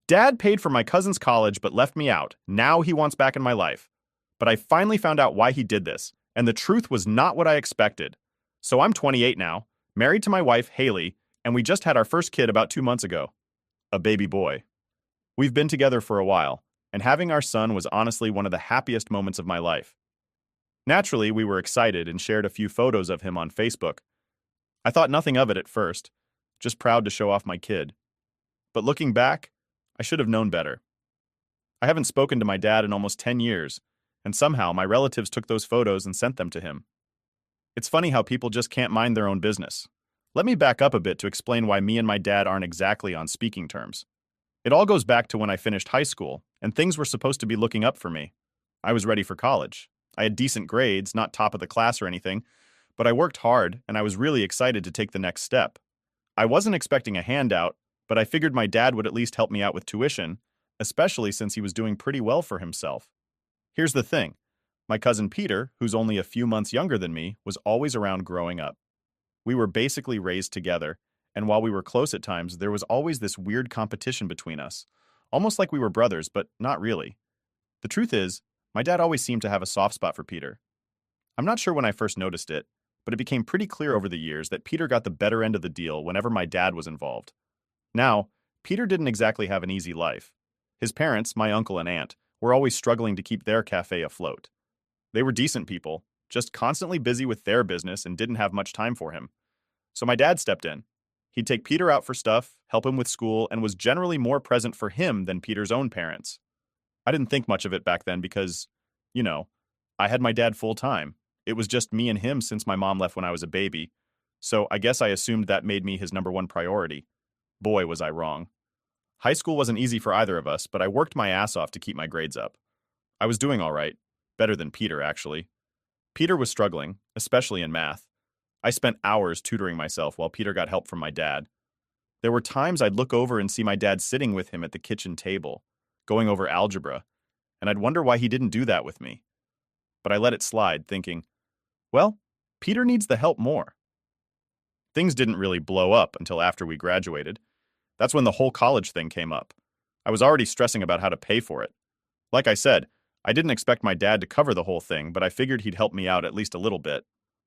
Dad paid for my cousin's college but left me out. Now he wants back in my life. But I finally found out why he did this, and the truth was not what I expected. So I'm 28 now, married to my wife, Haley, and we just had our first kid about 2 months ago. A baby boy. We've been together for a while, and having our son was honestly one of the happiest moments of my life. Naturally, we were excited and shared a few photos of him on Facebook. I thought nothing of it at first, just proud to show off my kid. But looking back, I should have known better. I haven't spoken to my dad in almost 10 years, and somehow my relatives took those photos and sent them to him. It's funny how people just can't mind their own business. Let me back up a bit to explain why me and my dad aren't exactly on speaking terms. It all goes back to when I finished high school, and things were supposed to be looking up for me. I was ready for college. I had decent grades, not top of the class or anything, but I worked hard, and I was really excited to take the next step. I wasn't expecting a handout, but I figured my dad would at least help me out with tuition, especially since he was doing pretty well for himself. Here's the thing. My cousin Peter, who's only a few months younger than me, was always around growing up. We were basically raised together, and while we were close at times, there was always this weird competition between us, almost like we were brothers, but not really. The truth is, my dad always seemed to have a soft spot for Peter. I'm not sure when I first noticed it, but it became pretty clear over the years that Peter got the better end of the deal whenever my dad was involved. Now, Peter didn't exactly have an easy life. His parents, my uncle and aunt, were always struggling to keep their cafe afloat. They were decent people, just constantly busy with their business and didn't have much time for him. So my dad stepped in. He'd take Peter out for stuff, help him with school, and was generally more present for him than Peter's own parents. I didn't think much of it back then because, I had my dad full time. It was just me and him since my mom left when I was a baby. So I guess I assumed that made me his number one priority. Boy, was I wrong. High school wasn't easy for either of us, but I worked my ass off to keep my grades up. I was doing all right. Better than Peter, actually. Peter was struggling, especially in math. I spent hours tutoring myself while Peter got help from my dad. There were times I'd look over and see my dad sitting with him at the kitchen table, going over algebra, and I'd wonder why he didn't do that with me. But I let it slide, thinking, well, Peter needs the help more. Things didn't really blow up until after we graduated. That's when the whole college thing came up. I was already stressing about how to pay for it. Like I said, I didn't expect my dad to cover the whole thing, but I figured he'd help me out at least a little bit.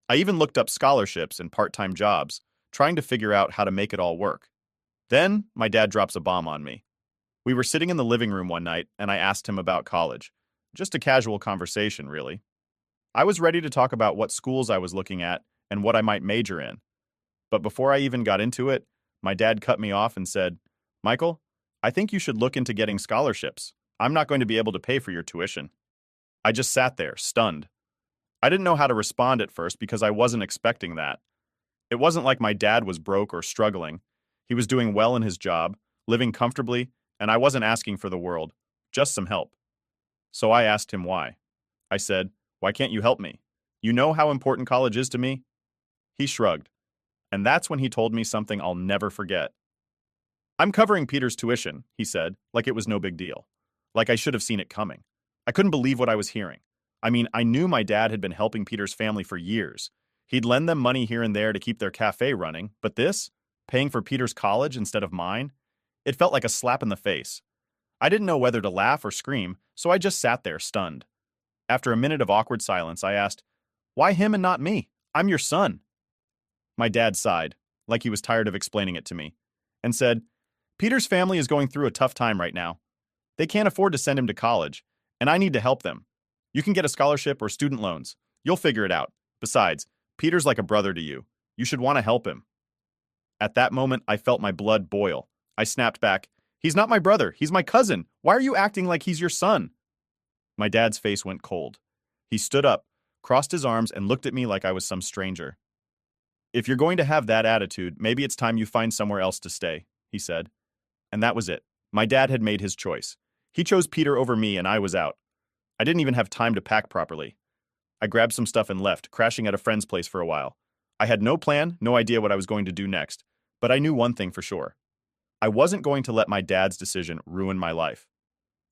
I even looked up scholarships and part-time jobs, trying to figure out how to make it all work. Then, my dad drops a bomb on me. We were sitting in the living room one night, and I asked him about college. Just a casual conversation, really. I was ready to talk about what schools I was looking at and what I might major in. But before I even got into it, my dad cut me off and said, Michael, I think you should look into getting scholarships. I'm not going to be able to pay for your tuition. I just sat there, stunned. I didn't know how to respond at first because I wasn't expecting that. It wasn't like my dad was broke or struggling. He was doing well in his job, living comfortably, and I wasn't asking for the world, just some help. So I asked him why. I said, why can't you help me? You know how important college is to me? He shrugged. And that's when he told me something I'll never forget. I'm covering Peter's tuition, he said, like it was no big deal. Like I should have seen it coming. I couldn't believe what I was hearing. I mean, I knew my dad had been helping Peter's family for years. He'd lend them money here and there to keep their cafe running, but this, paying for Peter's college instead of mine, it felt like a slap in the face. I didn't know whether to laugh or scream, so I just sat there, stunned. After a minute of awkward silence, I asked, why him and not me? I'm your son. My dad sighed, like he was tired of explaining it to me, and said, Peter's family is going through a tough time right now. They can't afford to send him to college, and I need to help them. You can get a scholarship or student loans. You'll figure it out. Besides, Peter's like a brother to you. You should want to help him. At that moment, I felt my blood boil. I snapped back, he's not my brother, he's my cousin. Why are you acting like he's your son? My dad's face went cold. He stood up, crossed his arms, and looked at me like I was some stranger. If you're going to have that attitude, maybe it's time you find somewhere else to stay, he said. And that was it. My dad had made his choice. He chose Peter over me, and I was out. I didn't even have time to pack properly. I grabbed some stuff and left, crashing at a friend's place for a while. I had no plan, no idea what I was going to do next, but I knew one thing for sure. I wasn't going to let my dad's decision ruin my life.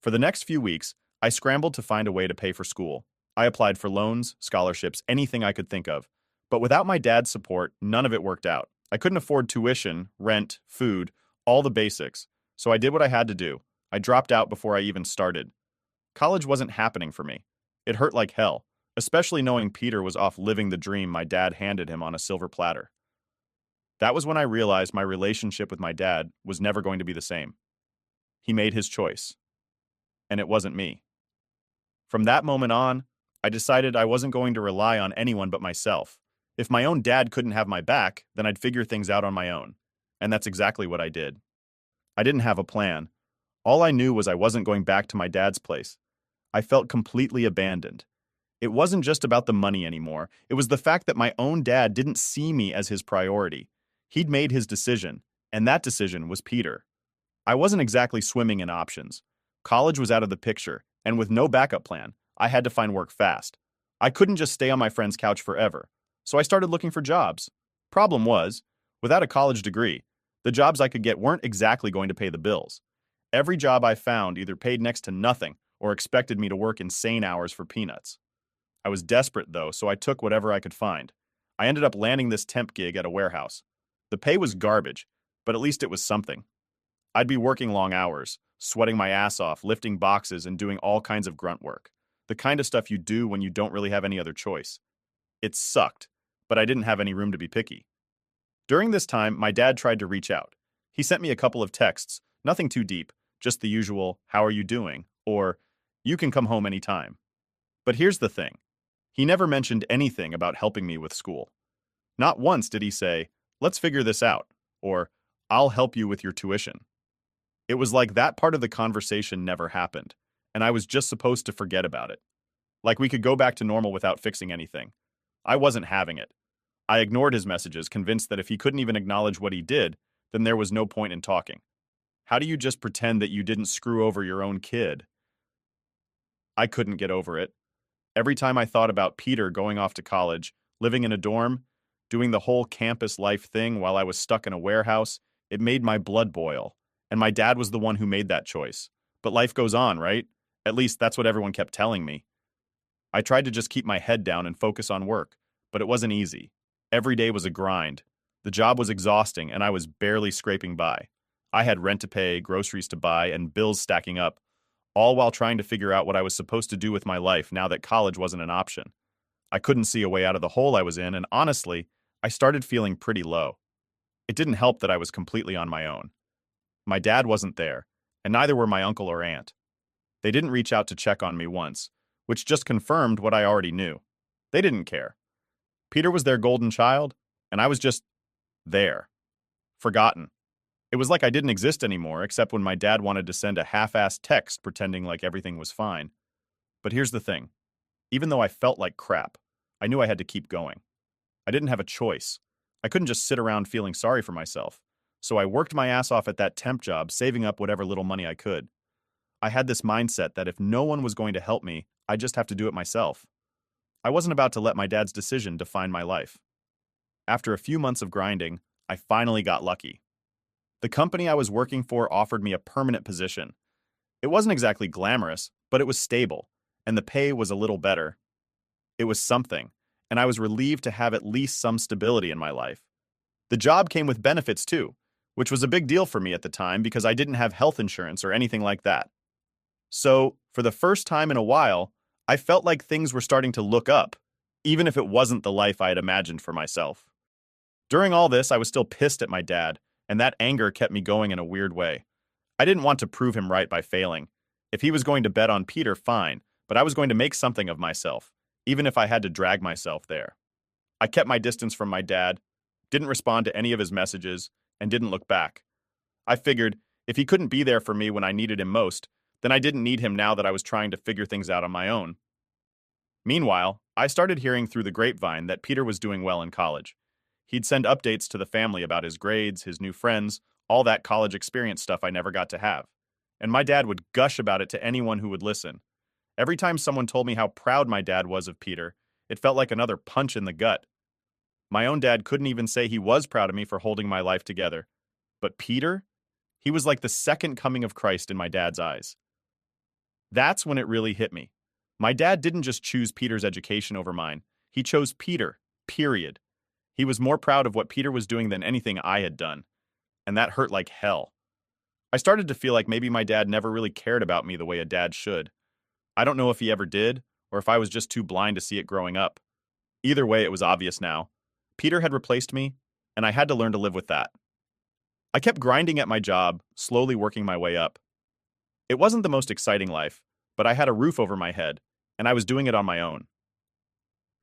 For the next few weeks, I scrambled to find a way to pay for school. I applied for loans, scholarships, anything I could think of. But without my dad's support, none of it worked out. I couldn't afford tuition, rent, food, all the basics. So I did what I had to do. I dropped out before I even started. College wasn't happening for me. It hurt like hell, especially knowing Peter was off living the dream my dad handed him on a silver platter. That was when I realized my relationship with my dad was never going to be the same. He made his choice, and it wasn't me. From that moment on, I decided I wasn't going to rely on anyone but myself. If my own dad couldn't have my back, then I'd figure things out on my own. And that's exactly what I did. I didn't have a plan. All I knew was I wasn't going back to my dad's place. I felt completely abandoned. It wasn't just about the money anymore. It was the fact that my own dad didn't see me as his priority. He'd made his decision, and that decision was Peter. I wasn't exactly swimming in options. College was out of the picture, and with no backup plan, I had to find work fast. I couldn't just stay on my friend's couch forever, so I started looking for jobs. Problem was, without a college degree, the jobs I could get weren't exactly going to pay the bills. Every job I found either paid next to nothing or expected me to work insane hours for peanuts. I was desperate, though, so I took whatever I could find. I ended up landing this temp gig at a warehouse. The pay was garbage, but at least it was something. I'd be working long hours, sweating my ass off, lifting boxes, and doing all kinds of grunt work. The kind of stuff you do when you don't really have any other choice. It sucked, but I didn't have any room to be picky. During this time, my dad tried to reach out. He sent me a couple of texts, nothing too deep, just the usual, "How are you doing?" or "You can come home anytime." But here's the thing. He never mentioned anything about helping me with school. Not once did he say, "Let's figure this out," or "I'll help you with your tuition." It was like that part of the conversation never happened, and I was just supposed to forget about it. Like we could go back to normal without fixing anything. I wasn't having it. I ignored his messages, convinced that if he couldn't even acknowledge what he did, then there was no point in talking. How do you just pretend that you didn't screw over your own kid? I couldn't get over it. Every time I thought about Peter going off to college, living in a dorm, doing the whole campus life thing while I was stuck in a warehouse, it made my blood boil. And my dad was the one who made that choice. But life goes on, right? At least that's what everyone kept telling me. I tried to just keep my head down and focus on work, but it wasn't easy. Every day was a grind. The job was exhausting, and I was barely scraping by. I had rent to pay, groceries to buy, and bills stacking up, all while trying to figure out what I was supposed to do with my life now that college wasn't an option. I couldn't see a way out of the hole I was in, and honestly, I started feeling pretty low. It didn't help that I was completely on my own. My dad wasn't there, and neither were my uncle or aunt. They didn't reach out to check on me once, which just confirmed what I already knew. They didn't care. Peter was their golden child, and I was just there. Forgotten. It was like I didn't exist anymore, except when my dad wanted to send a half-assed text pretending like everything was fine. But here's the thing. Even though I felt like crap, I knew I had to keep going. I didn't have a choice. I couldn't just sit around feeling sorry for myself. So I worked my ass off at that temp job, saving up whatever little money I could. I had this mindset that if no one was going to help me, I'd just have to do it myself. I wasn't about to let my dad's decision define my life. After a few months of grinding, I finally got lucky. The company I was working for offered me a permanent position. It wasn't exactly glamorous, but it was stable, and the pay was a little better. It was something, and I was relieved to have at least some stability in my life. The job came with benefits too, which was a big deal for me at the time because I didn't have health insurance or anything like that. So, for the first time in a while, I felt like things were starting to look up, even if it wasn't the life I had imagined for myself. During all this, I was still pissed at my dad, and that anger kept me going in a weird way. I didn't want to prove him right by failing. If he was going to bet on Peter, fine, but I was going to make something of myself, even if I had to drag myself there. I kept my distance from my dad, didn't respond to any of his messages, and didn't look back. I figured, if he couldn't be there for me when I needed him most, then I didn't need him now that I was trying to figure things out on my own. Meanwhile, I started hearing through the grapevine that Peter was doing well in college. He'd send updates to the family about his grades, his new friends, all that college experience stuff I never got to have. And my dad would gush about it to anyone who would listen. Every time someone told me how proud my dad was of Peter, it felt like another punch in the gut. My own dad couldn't even say he was proud of me for holding my life together. But Peter? He was like the second coming of Christ in my dad's eyes. That's when it really hit me. My dad didn't just choose Peter's education over mine. He chose Peter, period. He was more proud of what Peter was doing than anything I had done. And that hurt like hell. I started to feel like maybe my dad never really cared about me the way a dad should. I don't know if he ever did, or if I was just too blind to see it growing up. Either way, it was obvious now. Peter had replaced me, and I had to learn to live with that. I kept grinding at my job, slowly working my way up. It wasn't the most exciting life, but I had a roof over my head, and I was doing it on my own.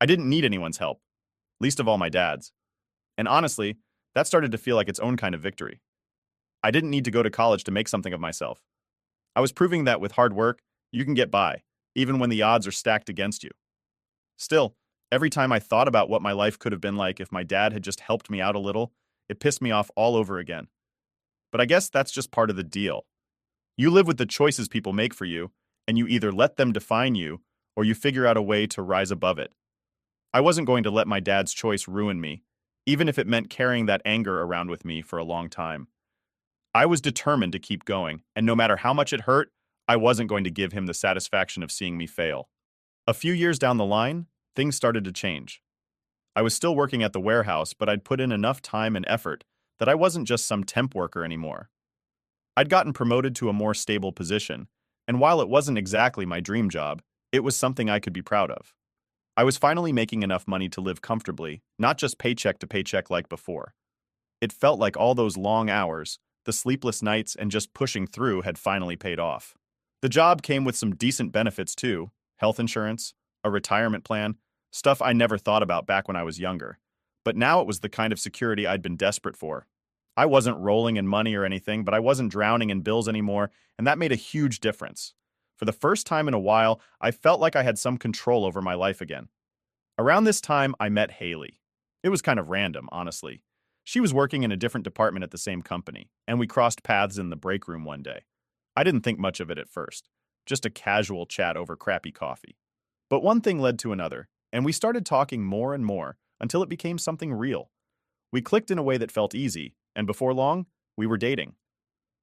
I didn't need anyone's help, least of all my dad's. And honestly, that started to feel like its own kind of victory. I didn't need to go to college to make something of myself. I was proving that with hard work, you can get by, even when the odds are stacked against you. Still, every time I thought about what my life could have been like if my dad had just helped me out a little, it pissed me off all over again. But I guess that's just part of the deal. You live with the choices people make for you, and you either let them define you, or you figure out a way to rise above it. I wasn't going to let my dad's choice ruin me, even if it meant carrying that anger around with me for a long time. I was determined to keep going, and no matter how much it hurt, I wasn't going to give him the satisfaction of seeing me fail. A few years down the line, things started to change. I was still working at the warehouse, but I'd put in enough time and effort that I wasn't just some temp worker anymore. I'd gotten promoted to a more stable position, and while it wasn't exactly my dream job, it was something I could be proud of. I was finally making enough money to live comfortably, not just paycheck to paycheck like before. It felt like all those long hours, the sleepless nights, and just pushing through had finally paid off. The job came with some decent benefits too: health insurance, a retirement plan, stuff I never thought about back when I was younger. But now it was the kind of security I'd been desperate for. I wasn't rolling in money or anything, but I wasn't drowning in bills anymore, and that made a huge difference. For the first time in a while, I felt like I had some control over my life again. Around this time, I met Haley. It was kind of random, honestly. She was working in a different department at the same company, and we crossed paths in the break room one day. I didn't think much of it at first, just a casual chat over crappy coffee. But one thing led to another, and we started talking more and more until it became something real. We clicked in a way that felt easy, and before long, we were dating.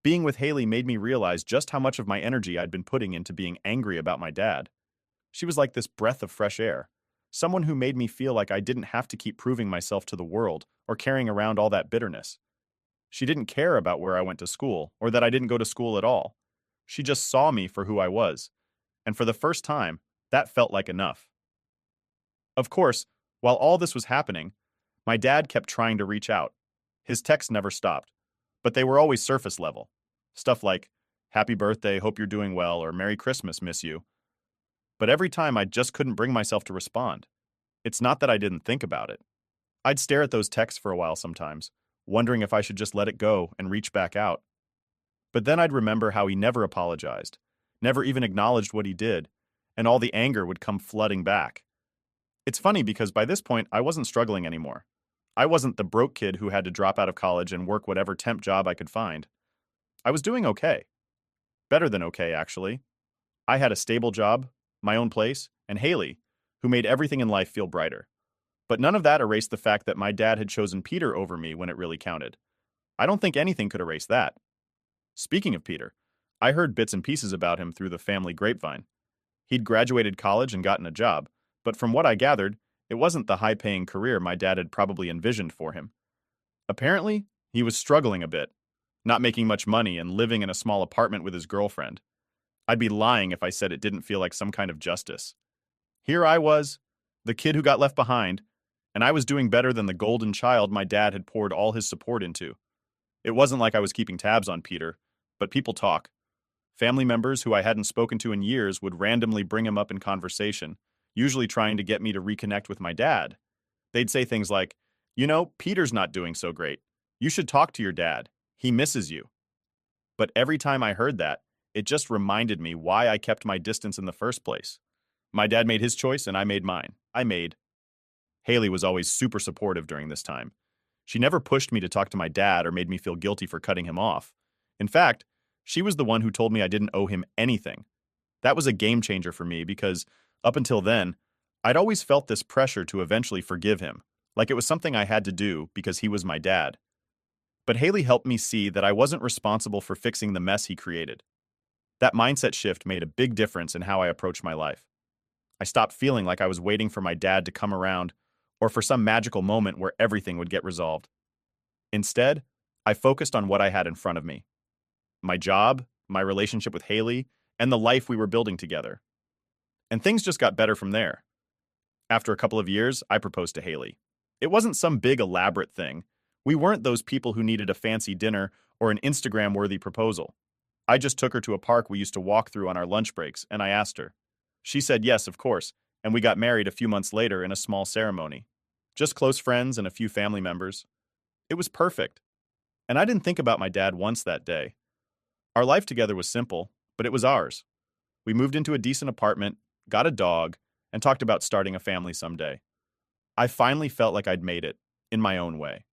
Being with Haley made me realize just how much of my energy I'd been putting into being angry about my dad. She was like this breath of fresh air, someone who made me feel like I didn't have to keep proving myself to the world or carrying around all that bitterness. She didn't care about where I went to school or that I didn't go to school at all. She just saw me for who I was, and for the first time, that felt like enough. Of course, while all this was happening, my dad kept trying to reach out. His texts never stopped, but they were always surface level. Stuff like, "Happy birthday, hope you're doing well," or "Merry Christmas, miss you." But every time I just couldn't bring myself to respond. It's not that I didn't think about it. I'd stare at those texts for a while sometimes, wondering if I should just let it go and reach back out. But then I'd remember how he never apologized, never even acknowledged what he did, and all the anger would come flooding back. It's funny because by this point, I wasn't struggling anymore. I wasn't the broke kid who had to drop out of college and work whatever temp job I could find. I was doing okay. Better than okay, actually. I had a stable job, my own place, and Haley, who made everything in life feel brighter. But none of that erased the fact that my dad had chosen Peter over me when it really counted. I don't think anything could erase that. Speaking of Peter, I heard bits and pieces about him through the family grapevine. He'd graduated college and gotten a job, but from what I gathered, it wasn't the high-paying career my dad had probably envisioned for him. Apparently, he was struggling a bit, not making much money and living in a small apartment with his girlfriend. I'd be lying if I said it didn't feel like some kind of justice. Here I was, the kid who got left behind, and I was doing better than the golden child my dad had poured all his support into. It wasn't like I was keeping tabs on Peter, but people talk. Family members who I hadn't spoken to in years would randomly bring him up in conversation, usually trying to get me to reconnect with my dad. They'd say things like, "You know, Peter's not doing so great. You should talk to your dad. He misses you." But every time I heard that, it just reminded me why I kept my distance in the first place. My dad made his choice and I made mine. Haley was always super supportive during this time. She never pushed me to talk to my dad or made me feel guilty for cutting him off. In fact, she was the one who told me I didn't owe him anything. That was a game changer for me because, up until then, I'd always felt this pressure to eventually forgive him, like it was something I had to do because he was my dad. But Haley helped me see that I wasn't responsible for fixing the mess he created. That mindset shift made a big difference in how I approached my life. I stopped feeling like I was waiting for my dad to come around or for some magical moment where everything would get resolved. Instead, I focused on what I had in front of me. my job, my relationship with Haley, and the life we were building together. And things just got better from there. After a couple of years, I proposed to Haley. It wasn't some big elaborate thing. We weren't those people who needed a fancy dinner or an Instagram-worthy proposal. I just took her to a park we used to walk through on our lunch breaks, and I asked her. She said yes, of course, and we got married a few months later in a small ceremony. Just close friends and a few family members. It was perfect. And I didn't think about my dad once that day. Our life together was simple, but it was ours. We moved into a decent apartment, got a dog, and talked about starting a family someday. I finally felt like I'd made it, in my own way.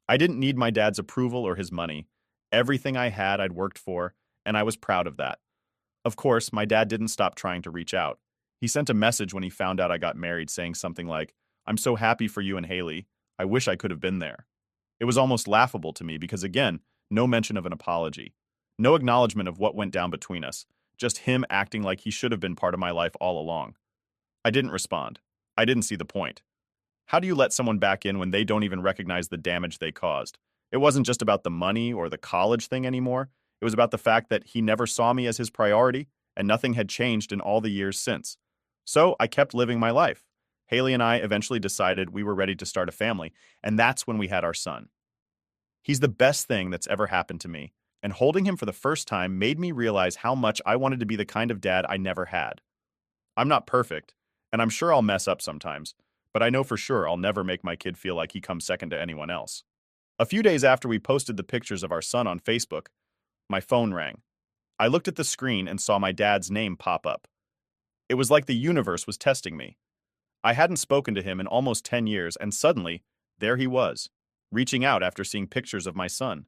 I didn't need my dad's approval or his money. Everything I had I'd worked for, and I was proud of that. Of course, my dad didn't stop trying to reach out. He sent a message when he found out I got married saying something like, "I'm so happy for you and Haley. I wish I could have been there." It was almost laughable to me because, again, no mention of an apology. No acknowledgement of what went down between us. Just him acting like he should have been part of my life all along. I didn't respond. I didn't see the point. How do you let someone back in when they don't even recognize the damage they caused? It wasn't just about the money or the college thing anymore. It was about the fact that he never saw me as his priority, and nothing had changed in all the years since. So I kept living my life. Haley and I eventually decided we were ready to start a family, and that's when we had our son. He's the best thing that's ever happened to me, and holding him for the first time made me realize how much I wanted to be the kind of dad I never had. I'm not perfect, and I'm sure I'll mess up sometimes, but I know for sure I'll never make my kid feel like he comes second to anyone else. A few days after we posted the pictures of our son on Facebook, my phone rang. I looked at the screen and saw my dad's name pop up. It was like the universe was testing me. I hadn't spoken to him in almost 10 years, and suddenly, there he was, reaching out after seeing pictures of my son.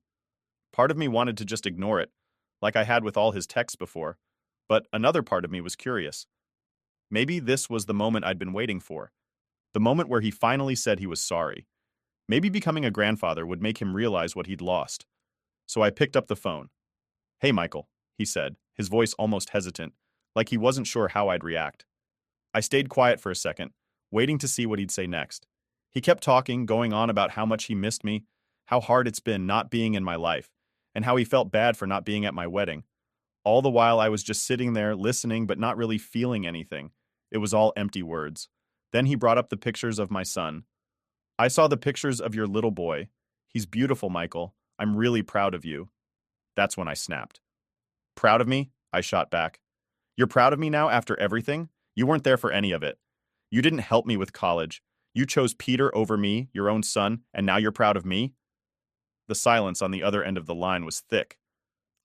Part of me wanted to just ignore it, like I had with all his texts before, but another part of me was curious. Maybe this was the moment I'd been waiting for. The moment where he finally said he was sorry. Maybe becoming a grandfather would make him realize what he'd lost. So I picked up the phone. "Hey, Michael," he said, his voice almost hesitant, like he wasn't sure how I'd react. I stayed quiet for a second, waiting to see what he'd say next. He kept talking, going on about how much he missed me, how hard it's been not being in my life, and how he felt bad for not being at my wedding. All the while I was just sitting there, listening but not really feeling anything. It was all empty words. Then he brought up the pictures of my son. "I saw the pictures of your little boy. He's beautiful, Michael. I'm really proud of you." That's when I snapped. "Proud of me?" I shot back. "You're proud of me now after everything? You weren't there for any of it. You didn't help me with college. You chose Peter over me, your own son, and now you're proud of me?" The silence on the other end of the line was thick.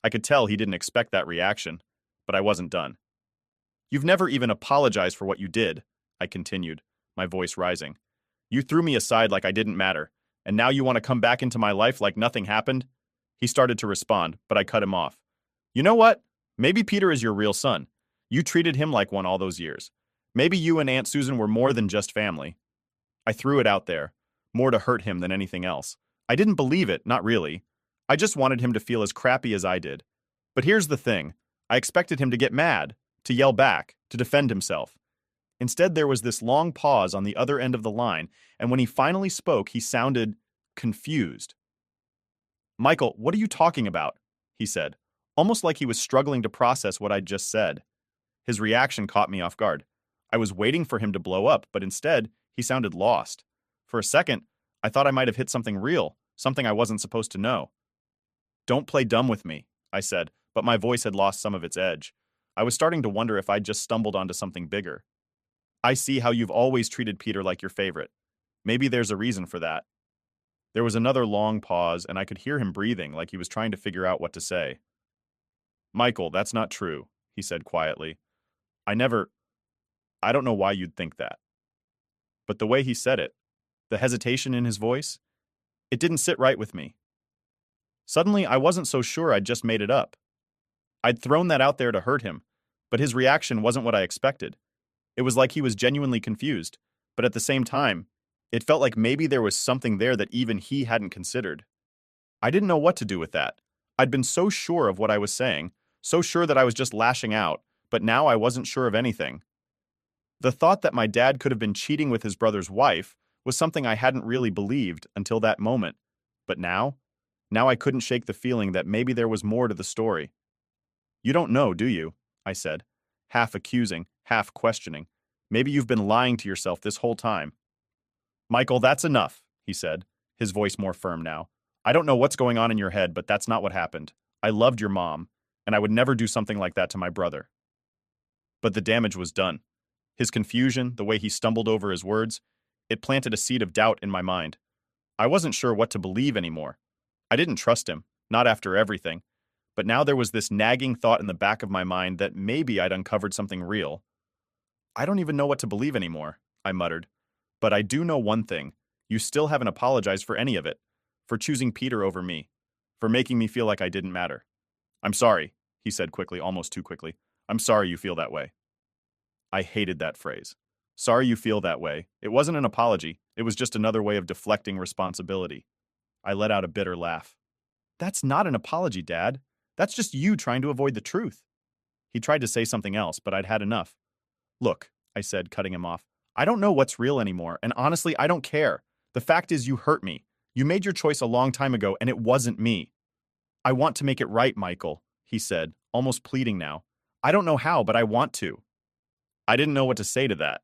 I could tell he didn't expect that reaction, but I wasn't done. "You've never even apologized for what you did," I continued, my voice rising. "You threw me aside like I didn't matter, and now you want to come back into my life like nothing happened?" He started to respond, but I cut him off. "You know what? Maybe Peter is your real son. You treated him like one all those years. Maybe you and Aunt Susan were more than just family." I threw it out there, more to hurt him than anything else. I didn't believe it, not really. I just wanted him to feel as crappy as I did. But here's the thing. I expected him to get mad, to yell back, to defend himself. Instead, there was this long pause on the other end of the line, and when he finally spoke, he sounded confused. "Michael, what are you talking about?" he said, almost like he was struggling to process what I'd just said. His reaction caught me off guard. I was waiting for him to blow up, but instead, he sounded lost. For a second, I thought I might have hit something real, something I wasn't supposed to know. "Don't play dumb with me," I said, but my voice had lost some of its edge. I was starting to wonder if I'd just stumbled onto something bigger. "I see how you've always treated Peter like your favorite. Maybe there's a reason for that." There was another long pause, and I could hear him breathing like he was trying to figure out what to say. "Michael, that's not true," he said quietly. I don't know why you'd think that." But the way he said it, the hesitation in his voice, it didn't sit right with me. Suddenly, I wasn't so sure I'd just made it up. I'd thrown that out there to hurt him, but his reaction wasn't what I expected. It was like he was genuinely confused, but at the same time, it felt like maybe there was something there that even he hadn't considered. I didn't know what to do with that. I'd been so sure of what I was saying, so sure that I was just lashing out, but now I wasn't sure of anything. The thought that my dad could have been cheating with his brother's wife was something I hadn't really believed until that moment. But now, Now I couldn't shake the feeling that maybe there was more to the story. You don't know, do you? I said, half accusing, half questioning. Maybe you've been lying to yourself this whole time. Michael, that's enough, he said, his voice more firm now. I don't know what's going on in your head, but that's not what happened. I loved your mom, and I would never do something like that to my brother. But the damage was done. His confusion, the way he stumbled over his words, it planted a seed of doubt in my mind. I wasn't sure what to believe anymore. I didn't trust him, not after everything. But now there was this nagging thought in the back of my mind that maybe I'd uncovered something real. I don't even know what to believe anymore, I muttered. But I do know one thing. You still haven't apologized for any of it. For choosing Peter over me. For making me feel like I didn't matter. I'm sorry, he said quickly, almost too quickly. I'm sorry you feel that way. I hated that phrase. Sorry you feel that way. It wasn't an apology. It was just another way of deflecting responsibility. I let out a bitter laugh. That's not an apology, Dad. That's just you trying to avoid the truth. He tried to say something else, but I'd had enough. Look, I said, cutting him off. I don't know what's real anymore, and honestly, I don't care. The fact is you hurt me. You made your choice a long time ago, and it wasn't me. I want to make it right, Michael, he said, almost pleading now. I don't know how, but I want to. I didn't know what to say to that.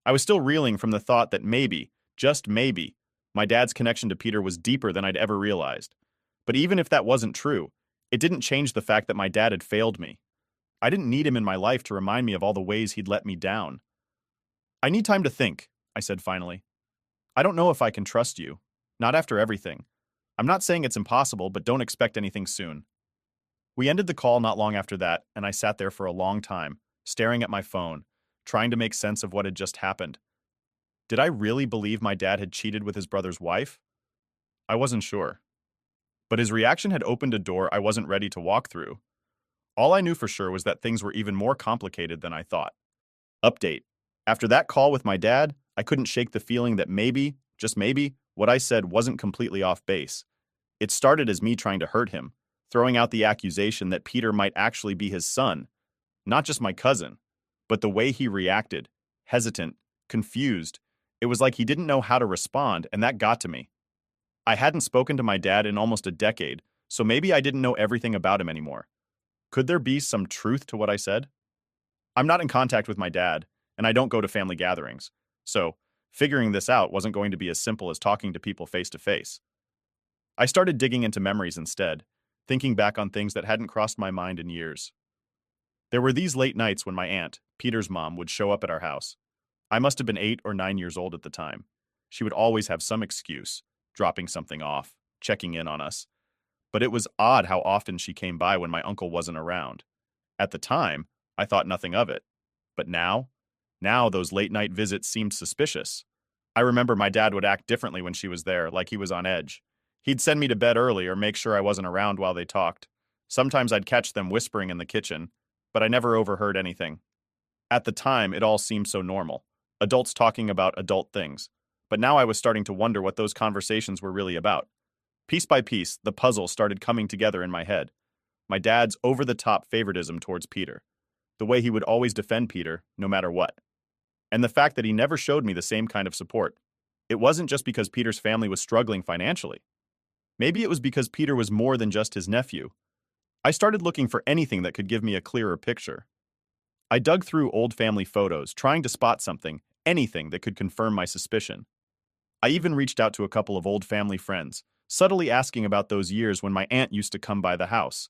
I was still reeling from the thought that maybe, just maybe, my dad's connection to Peter was deeper than I'd ever realized. But even if that wasn't true, it didn't change the fact that my dad had failed me. I didn't need him in my life to remind me of all the ways he'd let me down. I need time to think, I said finally. I don't know if I can trust you. Not after everything. I'm not saying it's impossible, but don't expect anything soon. We ended the call not long after that, and I sat there for a long time, staring at my phone, trying to make sense of what had just happened. Did I really believe my dad had cheated with his brother's wife? I wasn't sure. But his reaction had opened a door I wasn't ready to walk through. All I knew for sure was that things were even more complicated than I thought. Update. After that call with my dad, I couldn't shake the feeling that maybe, just maybe, what I said wasn't completely off base. It started as me trying to hurt him, throwing out the accusation that Peter might actually be his son, not just my cousin, but the way he reacted, hesitant, confused. It was like he didn't know how to respond, and that got to me. I hadn't spoken to my dad in almost a decade, so maybe I didn't know everything about him anymore. Could there be some truth to what I said? I'm not in contact with my dad, and I don't go to family gatherings, so figuring this out wasn't going to be as simple as talking to people face to face. I started digging into memories instead, thinking back on things that hadn't crossed my mind in years. There were these late nights when my aunt, Peter's mom, would show up at our house. I must have been 8 or 9 years old at the time. She would always have some excuse, dropping something off, checking in on us. But it was odd how often she came by when my uncle wasn't around. At the time, I thought nothing of it. But now those late-night visits seemed suspicious. I remember my dad would act differently when she was there, like he was on edge. He'd send me to bed early or make sure I wasn't around while they talked. Sometimes I'd catch them whispering in the kitchen, but I never overheard anything. At the time, it all seemed so normal. Adults talking about adult things. But now I was starting to wonder what those conversations were really about. Piece by piece, the puzzle started coming together in my head. My dad's over-the-top favoritism towards Peter. The way he would always defend Peter, no matter what. And the fact that he never showed me the same kind of support. It wasn't just because Peter's family was struggling financially. Maybe it was because Peter was more than just his nephew. I started looking for anything that could give me a clearer picture. I dug through old family photos, trying to spot something, anything that could confirm my suspicion. I even reached out to a couple of old family friends, subtly asking about those years when my aunt used to come by the house.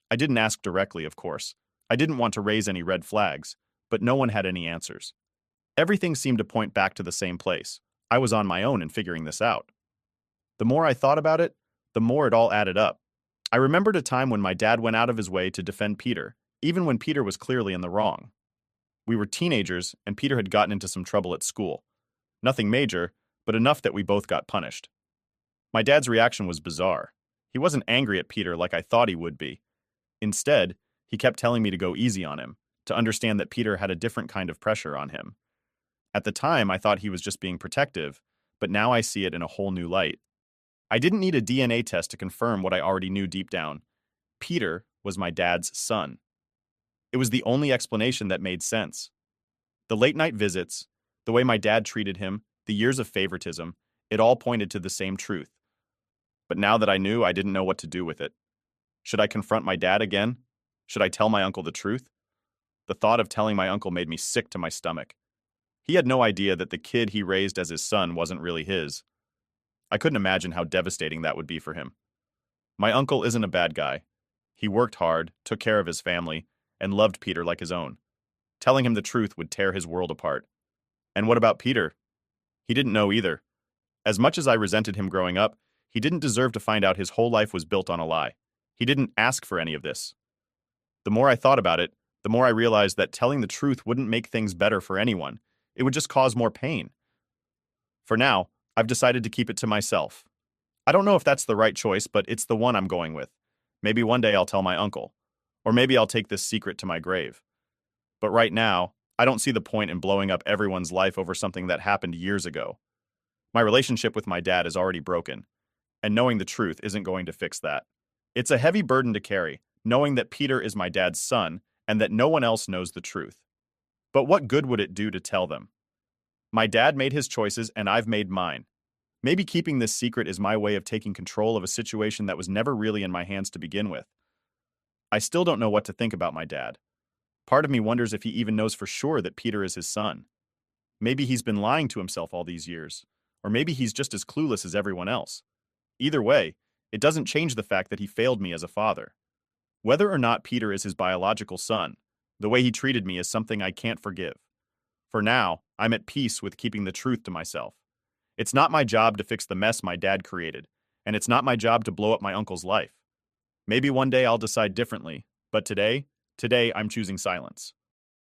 I didn't ask directly, of course. I didn't want to raise any red flags, but no one had any answers. Everything seemed to point back to the same place. I was on my own in figuring this out. The more I thought about it, the more it all added up. I remembered a time when my dad went out of his way to defend Peter, even when Peter was clearly in the wrong. We were teenagers, and Peter had gotten into some trouble at school. Nothing major, but enough that we both got punished. My dad's reaction was bizarre. He wasn't angry at Peter like I thought he would be. Instead, he kept telling me to go easy on him, to understand that Peter had a different kind of pressure on him. At the time, I thought he was just being protective, but now I see it in a whole new light. I didn't need a DNA test to confirm what I already knew deep down. Peter was my dad's son. It was the only explanation that made sense. The late-night visits, the way my dad treated him, the years of favoritism, it all pointed to the same truth. But now that I knew, I didn't know what to do with it. Should I confront my dad again? Should I tell my uncle the truth? The thought of telling my uncle made me sick to my stomach. He had no idea that the kid he raised as his son wasn't really his. I couldn't imagine how devastating that would be for him. My uncle isn't a bad guy. He worked hard, took care of his family, and loved Peter like his own. Telling him the truth would tear his world apart. And what about Peter? He didn't know either. As much as I resented him growing up, he didn't deserve to find out his whole life was built on a lie. He didn't ask for any of this. The more I thought about it, the more I realized that telling the truth wouldn't make things better for anyone. It would just cause more pain. For now, I've decided to keep it to myself. I don't know if that's the right choice, but it's the one I'm going with. Maybe one day I'll tell my uncle. Or maybe I'll take this secret to my grave. But right now, I don't see the point in blowing up everyone's life over something that happened years ago. My relationship with my dad is already broken, and knowing the truth isn't going to fix that. It's a heavy burden to carry, knowing that Peter is my dad's son and that no one else knows the truth. But what good would it do to tell them? My dad made his choices and I've made mine. Maybe keeping this secret is my way of taking control of a situation that was never really in my hands to begin with. I still don't know what to think about my dad. Part of me wonders if he even knows for sure that Peter is his son. Maybe he's been lying to himself all these years, or maybe he's just as clueless as everyone else. Either way, it doesn't change the fact that he failed me as a father. Whether or not Peter is his biological son, the way he treated me is something I can't forgive. For now, I'm at peace with keeping the truth to myself. It's not my job to fix the mess my dad created, and it's not my job to blow up my uncle's life. Maybe one day I'll decide differently, but today I'm choosing silence.